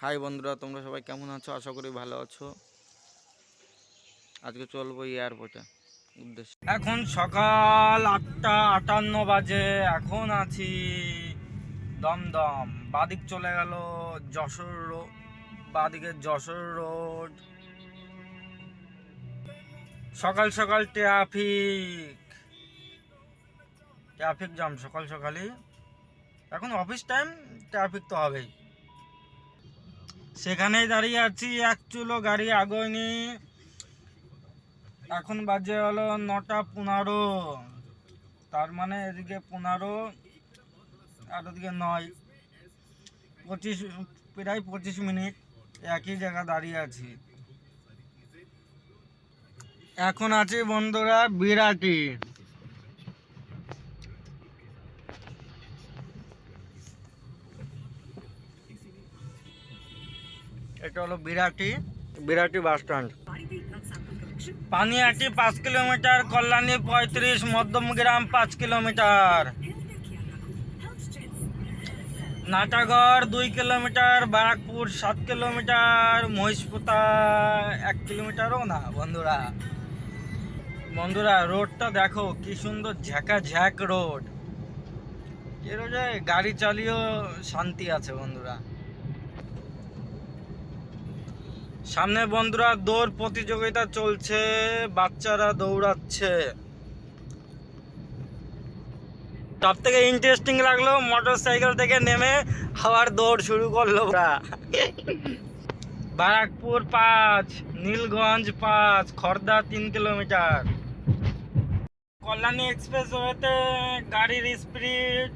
High বন্ধুরা, তোমরা সবাই কেমন আছো? আশা করি ভালো আছো। আজকে চলবো এয়ারপোর্টে উদ্দেশ্যে। এখন সকাল 8:58 বাজে। এখন আছি দমদম। বাদিক চলে গেল যশোর রোড, বাদিকে যশোর রোড। সকাল সকাল ট্রাফিক জ্যাম সকাল সকালই। এখন অফিস টাইম, ট্রাফিক তো হবেই। সেখানেই দাঁড়িয়ে আছি, এক চুলো গাড়ি আগোয়নি। এখন বাজে হলো 9:15। তার মানে এদিকে 15 আর ওদিকে 9, 25, প্রায় 25 মিনিট একই জায়গা দাঁড়িয়ে আছি। এখন আছি বন্ধুরা বিরাটি। এটা হলো Birati bus stand. Panihati 5 kilometre, Kalyani 35, Madhyamgram 5 kilometre, Natagarh 2 kilometre, Barrackpore 7 kilometre, Mahishpota 1 কিলোমিটারও না। বন্ধুরা রোডটা দেখো কি সুন্দর, ঝ্যাক রোড। এর গাড়ি চালিয়েও শান্তি আছে বন্ধুরা। সামনে বন্ধুরা দৌড় প্রতিযোগিতা চলছে, বাচ্চারা দৌড়াচ্ছে। সব থেকে ইন্টারেস্টিং লাগলো, মোটর সাইকেল থেকে নেমে আবার দৌড় শুরু করলো। বারাকপুর 5, নীলগঞ্জ 5, খড়দা 3 কিলোমিটার। কল্যাণী এক্সপ্রেসওয়েতে গাড়ির স্পিড,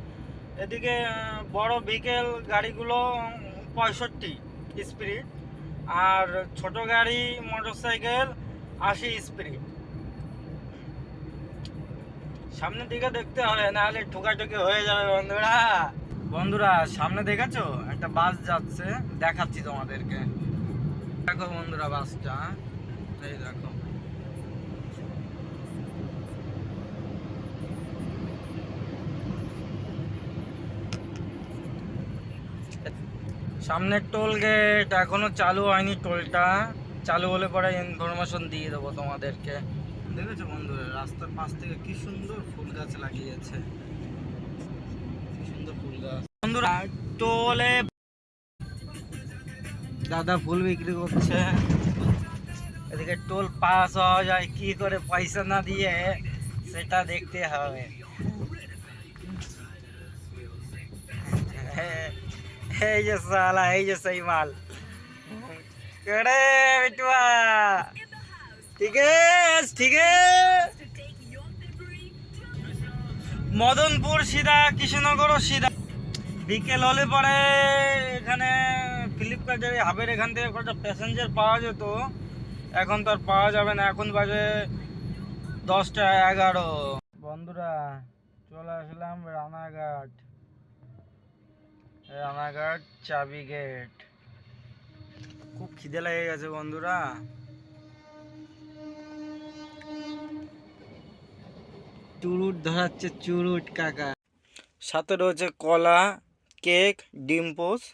এদিকে বড় ভেহিকেল গাড়িগুলো 65 স্পিড, আর ছোট গাড়ি মোটর সাইকেল 80 স্পিড। সামনের দিকে দেখতে হবে, নাহলে ঠোকাঠুকি হয়ে যাবে বন্ধুরা সামনে দেখেছো একটা বাস যাচ্ছে, দেখাচ্ছি তোমাদেরকে। দেখো বন্ধুরা বাসটা, এই দেখো। সামনে টোল গেট এখনো চালু হয়নি। টোলটা চালু হলে পরে ইনফরমেশন দিয়ে দেবো তোমাদেরকে। দেখেছো বন্ধুরা রাস্তার পাশ থেকে কি সুন্দর ফুল গাছ লাগিয়েছে, কি সুন্দর ফুল গাছ। বন্ধুরা টোলে দাদা ফুল বিক্রি করছে। এদিকে টোল পাস হওয়া যায় কি করে পয়সা না দিয়ে, সেটা দেখতে হবে। এই যে সালা, এই যে সেই মাল করে বিটুয়া। ঠিক আছে মদনপুর সিধা, কৃষ্ণনগরও সিধা। বিকেল হলে পরে এখানে ফ্লিপকার্টের হাবের এখান থেকে কটা প্যাসেঞ্জার পাওয়া যেত, এখন তো আর পাওয়া যাবে না। এখন বাজে 10:11। বন্ধুরা চলে আসলাম রানাঘাট চাবি গেট। খুব খিদে লেগে গেছে বন্ধুরা। চুরুট ধরাচ্ছে, চুরুট কাকা। সাথে রয়েছে কলা, কেক, ডিম পোস্ট।